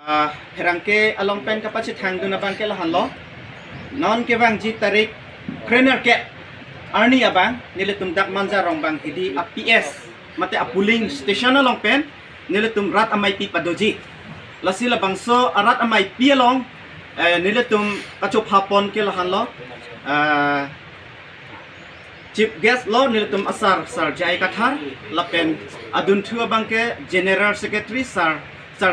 Herangke along pen kapacit hang duna bangke lahan lo non ke bang ji tarik trainer ke arni abang nilitum dak manja rong bang hidi PS mate apuling station along pen nilitum rat amai pi padoji lasila bangso arat amai pi along nilitum kachop hapon ke lahan lo chief guest lo nilitum asar sar jai kathar lapen adun thua bangke general secretary sar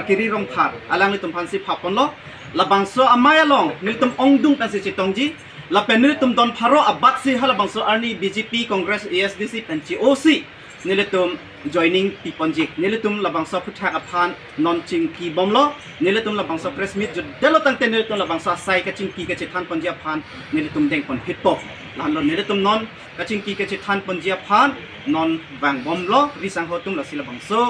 kiri rong thar alang litum phansi phapon lo labangso amaya long nilitum ongdung pansi chitongji lapen nilitum don pharo abat si halabangso arni BJP Congress ASDC panchi OC nilitum joining piponji nilitum labangso puthak aphan non chingki bomlo nilitum labangso press meet delo tangte nilitum labangso sai ka chingki ka chithan ponji aphan nilitum deng pon hitpo lanlo nilitum non ka chingki ka chithan ponji aphan non bang bomlo risang hotum lasila bangso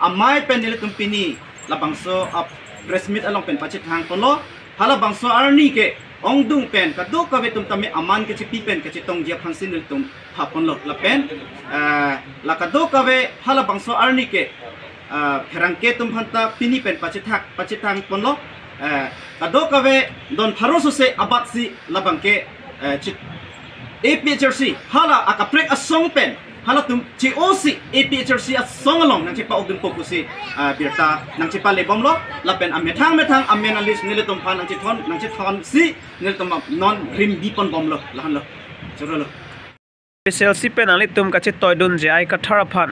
amai pen nilitum pini labangso up press meet along pen pachit hang polo hala bangso arni ke ongdung pen kadu ka vetum tame aman ke chipi pen ke chitong dia phansin nilitum hapon lo la pen la kadu ka ve hala bangso arni ke pherangke tum phanta pini pen pachit hang polo kadu ka ve don pharoso se abatsi labangke chit APHRC hala akaprek asong pen hala tum COC APHRC at song along nang chipa ogdun fokusi birta nang chipa lebom lo lapen amethang amenalis nilitum phan nang chithon si nilitum non rim dipon bom lo lahan lo choro lo SLC pen ali tum ka chit toy dun je ai ka thara phan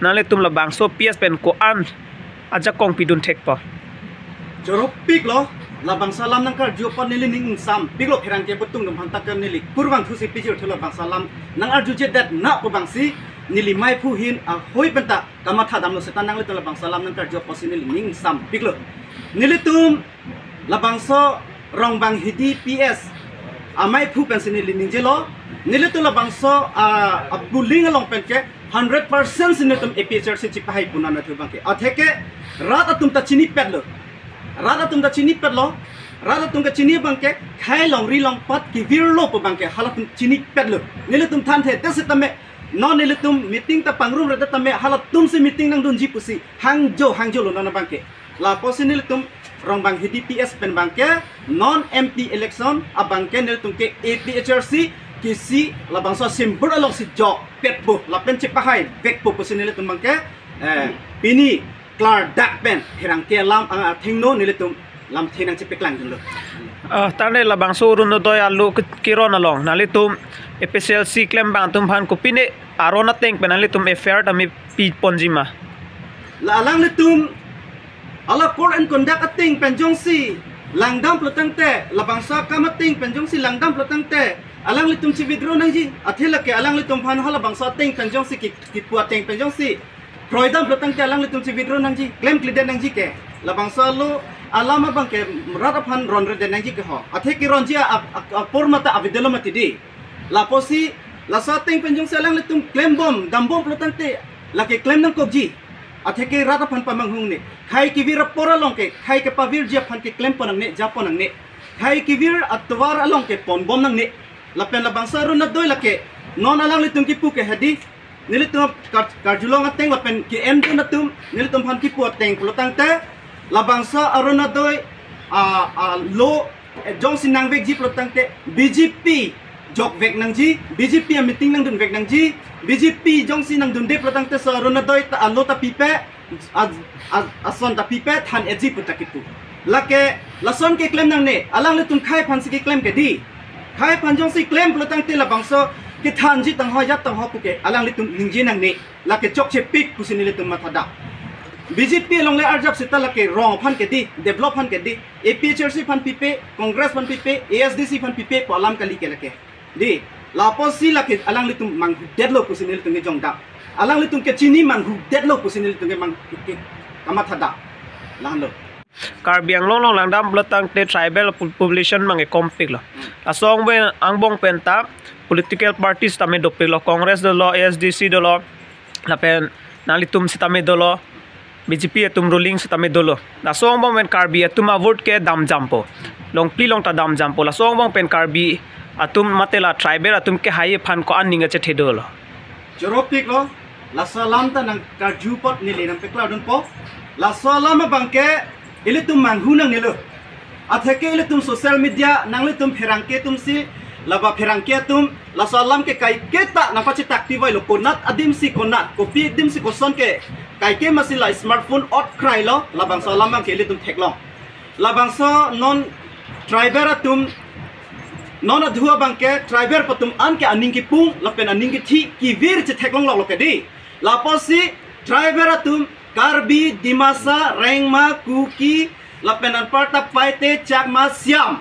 nale tum la bangso PS pen ko an aja kong pidun thek pa choro pik lo labang salam nang kar jopon nili ning sam piglo pherang ke betung dum hantak kan nili kurwang thusi pijir thula bang salam nang arju je dat na ko bangsi nili mai phu hin a hoi penta kamatha damlo setan nang le tula bang salam nang kar jopon nili ning sam piglo nili tum labang so rong bang hidi PS amai phu pensi nili ningjelo nili tula bang so abuling along penke 100% sinitum APHRC chipahai punana thu bangke atheke rat atum ta chini pedlo rada tum da chini pedlo rada tum ka chini bangke khai long ri long pat ki virlo po bangke hala tum chini pedlo nile tum than the tese tame non nile tum meeting ta pangrum rada tame hala tum se meeting nang dun ji pusi hangjo lo na bangke la posi nile tum rong bang hidi PS pen bangke non MP election abangke nile tum ke APHRC kisi la bangso simbur along si jo petbo la pen chipahai vekpo posi nile tum bangke pini Klar dak pen hirang ke lam thingno nilitum lam thinang chipeklang dun lo tane la bangso run doy alu kiron along nalitum SLC claim bang tum phan kupine arona teng pen nalitum affair tami pi ponjima la alang litum ala code and conduct ating penjong si langdam plotang te la bangsa kamating penjong si langdam plotang te alang litum chi withdraw nang ji athela ke alang litum phan hala bangsa ting penjong si ki puateng penjong si Proidam pelotang te alang litum si withdraw nang ji claim clear nang ji ke labang salo alama bang ke ratapan ron red nang ji ke ho athe ki ron ji por mata avidelo mati di la posi la sating penjung si alang litum claim bom dambom pelotang te la ke claim nang kok ji athe ki ratapan pamanghung ne khai ki vir por along ke khai ke pavir ji phan ke claim ponang ne japon nang ne khai ki vir atwar along ke pon bom nang ne la pen labang sa ron na doi la ke non alang litum ki pu ke hadi nilitum karjulong ateng lapen ki endo natum nilitum phan ki puat teng pelotang te labangsa arona doi lo jong sinang vek ji pelotang te BJP jok vek nang ji BJP meeting nang dun vek nang ji BJP jong sinang dun de pelotang te so arona doi ta alo ta pipe ason ta pipe than eji putakitu lake lason ke claim nang ne alang litum khai phan si ke claim ke di khai phan jong si claim pelotang te labangsa ke thanji tang ho yat tang ho puke alang litum ningji nang ne la ke chok che pik pusini litum mathada BJP long le arjap sita la ke rong phan ke di develop phan ke di APHRC phan pipe Congress phan pipe ASDC phan pipe ko alam kali ke la ke di la posi la ke alang litum mang deadlock pusini litum ke jongda alang litum ke chini mang deadlock pusini litum ke mang ke kamathada lan lo Karbiang long langdam belotang te tribal population mange kompik lo asong ben angbong penta political parties tame dopik lo Congress do lo ASDC do lo lapen nalitum sitame do lo BJP atum ruling sitame do lo la song bong pen karbi atum vote ke dam jampo long pli long ta dam jampo la song bong pen karbi atum matela tribal atum ke haye phan ko aninga che thedo lo joropik lo la salam ta nang karjupot nili nang pekla dun po la salam bangke Ili tum manghu nang nilo. Atheke ili tum social media nang li tum pherangke tum si laba pherangke tum la salam ke kai keta na pachi takti vai lo konat adim si konat kopi adim si koson ke kai ke masila smartphone ot krai lo labang salam bang ke ili tum theklong. Labang so non driver tum non adhua bangke driver patum an ke aning ki pung lapen aning ki thi ki vir che theklong lo ke di laposi driver atum karbi dimasa rengma kuki lapen an parta paite chakma siam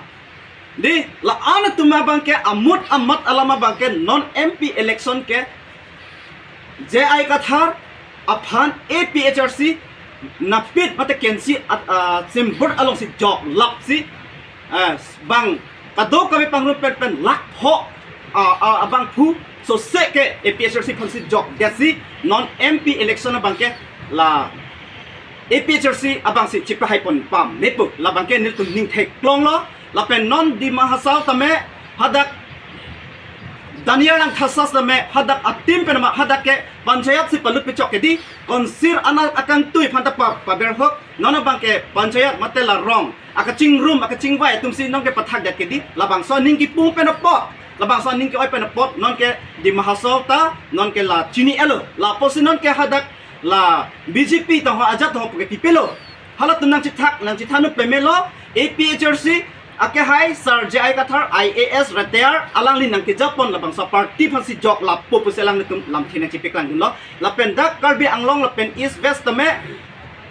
di la an tuma bangke amut amat alama bangke non MP election ke JI Kathar aphan APHRC napit mate kensi simbur along si job lap si bang kado kami pangrum pen lak ho abang pu so se ke APHRC phansi job desi non MP election na bangke la APHRC abang si chipa haipon pam mepu la bangke nil tu ning thek klong lo la pen non di mahasal tame hadak Daniel ang thasas tame hadak atim pen ma hadak ke panchayat si palut pechok ke di konsir anak akan tui phanta pa berhok non bangke panchayat matela rong akaching room akaching vai tum si nong ke pathak dak ke di labang so ning ki pung pen pot labang so ning ke oi pen pot non ke di mahasal ta non ke la chini elo la posi non ke hadak la BJP ta ho ajat ho ke pipelo halat nang chithak nang chithanu pemelo APHRC ake hai sir JI Kathar IAS retire alang lin nang ke Japon labang sa party phansi jok la popu selang nitum lam thina chipiklan lo lapen dak karbi anglong lapen east west tame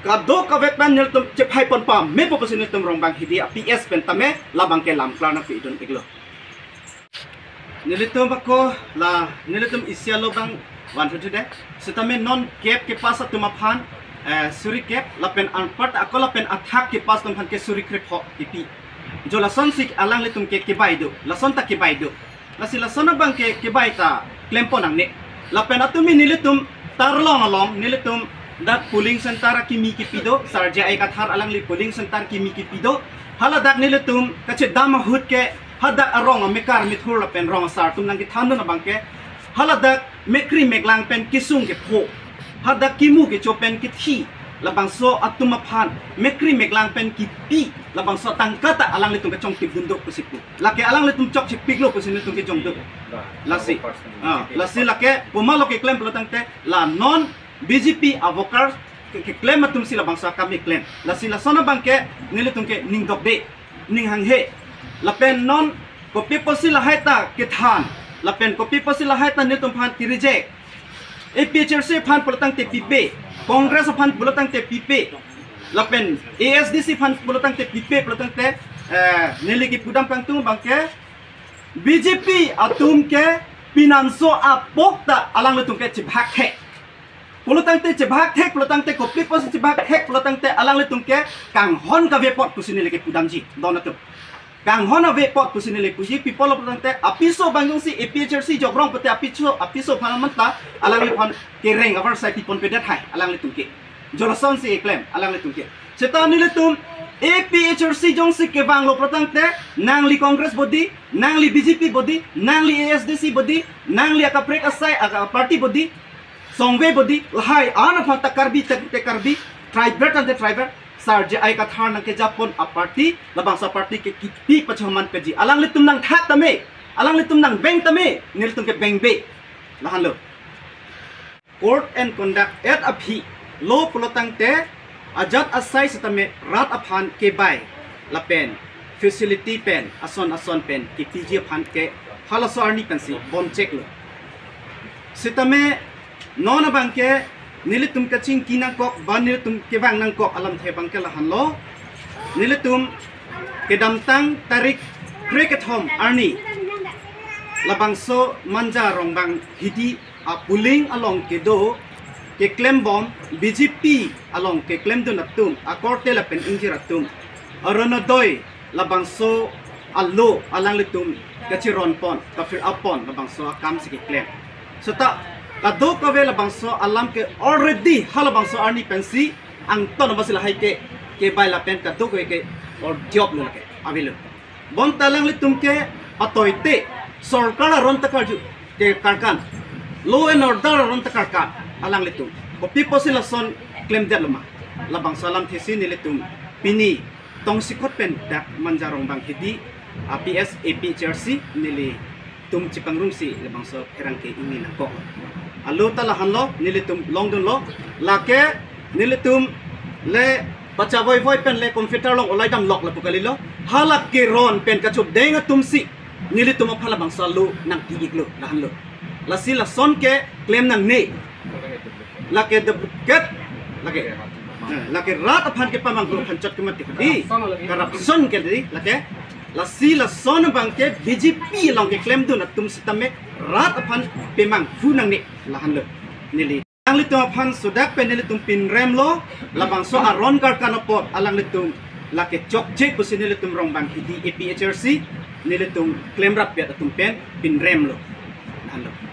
kado ka vepan nil tum chipai pon pa me popu sin tum rong bang hidi PS pen tame labang ke lam klar na pi don iglo nilitum bako la nilitum isialo bang wan thu de setame non cap ke pasa tumaphan suri cap lapen anpart akolapen athak ke pas tum phan ke suri krep ho ipi jo lason sik alang le tum ke bai do lason ta ke bai do la si lason bang ke bai ta klempo nang ne la pena tumi ni le tum tarlong along ni le tum dak polling center ki mi ki pido sar JI Kathar alang li polling center ki mi ki pido hala dak ni le tum ka che dam hut ke hada arong mekar mithur la pen rong sar tum nang ki than na bang ke hala dak mekri meklang pen kisung ke pho hada kimu ke chopen ki thi labang so atuma phan mekri meklang pen ki pi labang so tangkata alang litung ke chong tip dunduk pusipu lake alang litung chok chipik lo pusin litung ke jong duk lasi lasi lake pumalo ke claim pelotang te la non BJP avokar ke claim atum sila bangsa kami claim lasi la sona bangke nilitung ke ning dok de ning hang he lapen non kopi posila haita ke than lapen kopi posila haita nilitung phan ki reject APHRC phan pelotang te pipe Kongres phan pelotang te pipe lapen ASDC phan pelotang te pipe pelotang te neliki pudam pangtung bangke BJP atum ke pinanso apokta alang letung ke chibhak he pelotang te chibhak he pelotang te kopi pos chibhak he pelotang te alang letung ke kang hon ka vepot kusini leki pudam ji donatu kang hon a vepot kusini leki puji people pelotang te apiso bangung si APHRC jogrong pete apiso phanamanta alang le phan ke reng avar sai tipon pedat hai alang le tumke jolason si claim alang le tumke setan ni le tum APHRC jong si ke bang lo protang te nang li congress body nang li BJP body nang li ASDC body nang li akaprek asai party body songwe body hai ana phan takarbi te karbi triber tan te triber sar JI Kathar nang ke Japon a party labangsa party ke kipi pachaman peji alang le tum nang that tame alang le tum nang beng tame nil tum ke beng be lahan lo Court and Conduct at aphi lo pelotang te ajat asai setame rat aphan ke bai lapen facility pen ason pen ke PG aphan ke halaso arni pensi bom check lo setame non abang ke nilitum kaching kinang kok ban nilitum ke bang nang kok alam the bang ke lahan lo nilitum ke damtang tarik cricket home arni labangso manja rongbang hidi puling along ke do ke claim bom BJP along ke claim do natum akorte la pen injir atum arona doi labangso allo alang litum kachiron pon kafir apon labangso akam si ke claim sota kado kawe labangso alam ke already halabangso arni pensi ang ton basila hai ke bai la pen kado ke or job lo ke avilo bon talang litum ke atoite sarkar ron takar ju ke karkan law and order ron takarkan alang litum kopi posilason claim de lama labang salam thesi ni litum pini tong sikot pen dak manjarong bang hidi APS APHRC nili tum cipangrung si lebang so herang ke ini nako alu talahan lo nili tum longdon lo lake nili tum le baca voi pen le computer long olai dam lok la pukali lo halak ke ron pen kachup denga tum si nili tum phala bang salu nang ti iglo lahan lo la si la son ke claim nang ne lake the get lake rat aphan ke pamang group hancot ke mati di corruption ke di lake la si la son bang ke BJP long ke claim tu na tum sitame rat aphan pemang fu nang ne lahan lo nili ang litum aphan sudak pen nili tum pin rem lo la bang so aron gar kanopot alang litum lake chok je ko sin nili tum rong bang hidi APHRC nili tum claim rap ya tum pen pin rem lo lahan lo